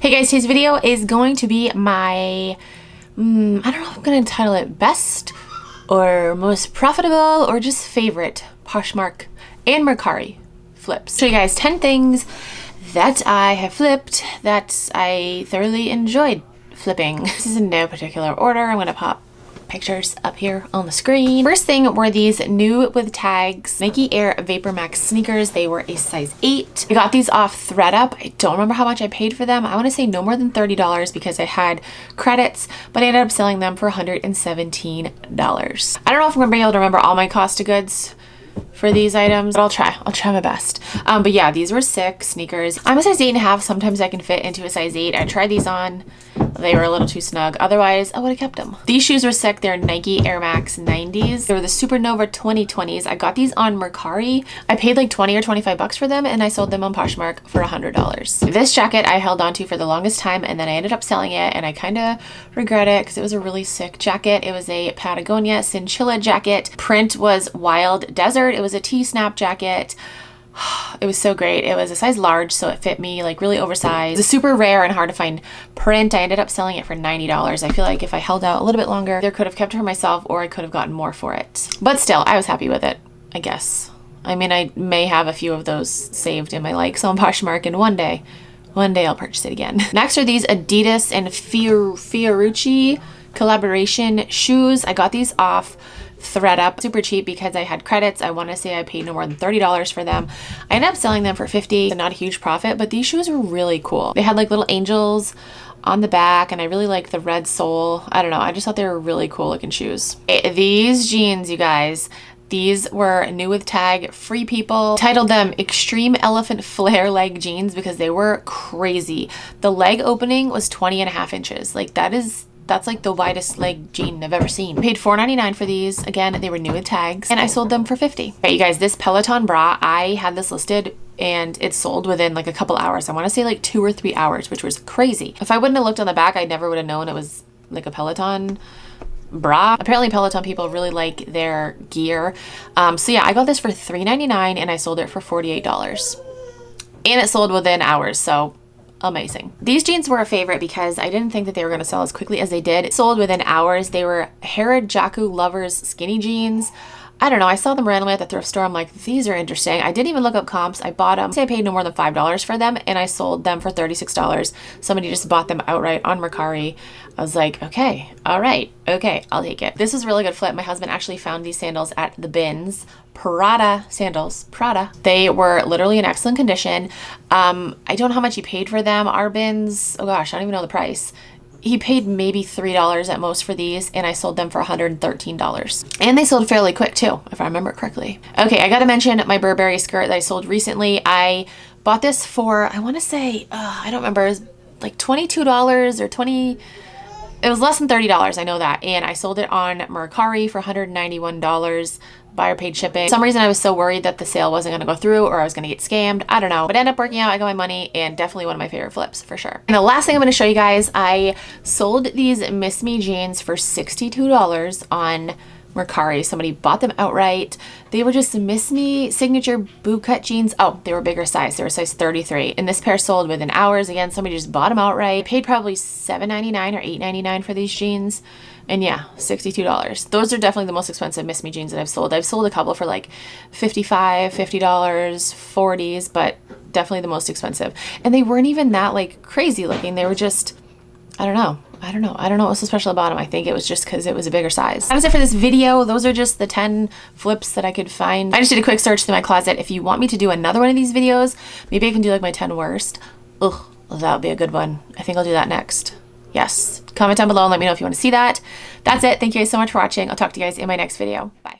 Hey guys, today's video is going to be my, I don't know if I'm going to entitle it best or most profitable or just favorite Poshmark and Mercari flips. So you guys, 10 things that I have flipped that I thoroughly enjoyed flipping. This is in no particular order. I'm going to pop pictures up here on the screen. First thing were these new with tags Nike Air Vapor Max sneakers. They were a size 8. I got these off ThredUp. I don't remember how much I paid for them. I want to say no more than $30 because I had credits, but I ended up selling them for $117. I don't know if I'm gonna be able to remember all my cost of goods for these items, but I'll try my best. But yeah, these were sick sneakers. I'm a size 8.5. Sometimes I can fit into a size 8. I tried these on. They were a little too snug. Otherwise, I would have kept them. These shoes were sick. They're Nike Air Max 90s. They were the Supernova 2020s. I got these on Mercari. I paid like 20 or 25 bucks for them, and I sold them on Poshmark for $100. This jacket I held on to for the longest time, and then I ended up selling it, and I kind of regret it because it was a really sick jacket. It was a Patagonia Sinchilla jacket. Print was Wild Desert. It was a T-snap jacket. It was so great. It was a size large, so it fit me like really oversized. It's a super rare and hard to find print. I ended up selling it for $90. I feel like if I held out a little bit longer, I could have kept it for myself or I could have gotten more for it. But still, I was happy with it, I guess. I mean, I may have a few of those saved in my likes on Poshmark, and one day I'll purchase it again. Next are these Adidas and Fiorucci collaboration shoes. I got these off ThredUp, super cheap because I had credits. I want to say I paid no more than $30 for them. I ended up selling them for $50, not a huge profit, but these shoes were really cool. They had like little angels on the back, and I really liked the red sole. I don't know, I just thought they were really cool looking shoes. These jeans, you guys, these were new with tag, Free People. Titled them Extreme Elephant Flare Leg Jeans because they were crazy. The leg opening was 20.5 inches. Like that's like the widest leg jean I've ever seen. Paid $4.99 for these. Again, they were new with tags, and I sold them for $50. Okay, you guys, this Peloton bra, I had this listed and it sold within like a couple hours. I want to say like 2 or 3 hours, which was crazy. If I wouldn't have looked on the back, I never would have known it was like a Peloton bra. Apparently Peloton people really like their gear. So yeah, I got this for $3.99 and I sold it for $48. And it sold within hours, so amazing. These jeans were a favorite because I didn't think that they were going to sell as quickly as they did. It sold within hours. They were Harajuku Lovers skinny jeans. I don't know, I saw them randomly at the thrift store. I'm like, these are interesting. I didn't even look up comps. I bought them. I paid no more than $5 for them, and I sold them for $36. Somebody just bought them outright on Mercari. I was like, okay, all right, okay, I'll take it. This was a really good flip. My husband actually found these sandals at the bins. Prada sandals, Prada. They were literally in excellent condition. I don't know how much he paid for them. Our bins, oh gosh, I don't even know the price. He paid maybe $3 at most for these, and I sold them for $113. And they sold fairly quick too, if I remember correctly. Okay, I gotta mention my Burberry skirt that I sold recently. I bought this for, I wanna say, I don't remember, it was like $22 or 20, it was less than $30, I know that. And I sold it on Mercari for $191. Buyer paid shipping. For some reason I was so worried that the sale wasn't going to go through or I was going to get scammed. I don't know, but it ended up working out. I got my money, and definitely one of my favorite flips for sure. And the last thing I'm going to show you guys, I sold these Miss Me jeans for $62 on Mercari. Somebody bought them outright. They were just Miss Me signature boot cut jeans. Oh, they were bigger size. They were size 33. And this pair sold within hours. Again, somebody just bought them outright. Paid probably $7.99 or $8.99 for these jeans. And yeah, $62. Those are definitely the most expensive Miss Me jeans that I've sold. I've sold a couple for like $55, $50, $40s, but definitely the most expensive. And they weren't even that like crazy looking. They were just, I don't know what was so special about them. I think it was just because it was a bigger size. That was it for this video. Those are just the 10 flips that I could find. I just did a quick search through my closet. If you want me to do another one of these videos, maybe I can do like my 10 worst. Ugh, well, that would be a good one. I think I'll do that next. Yes. Comment down below and let me know if you want to see that. That's it. Thank you guys so much for watching. I'll talk to you guys in my next video. Bye.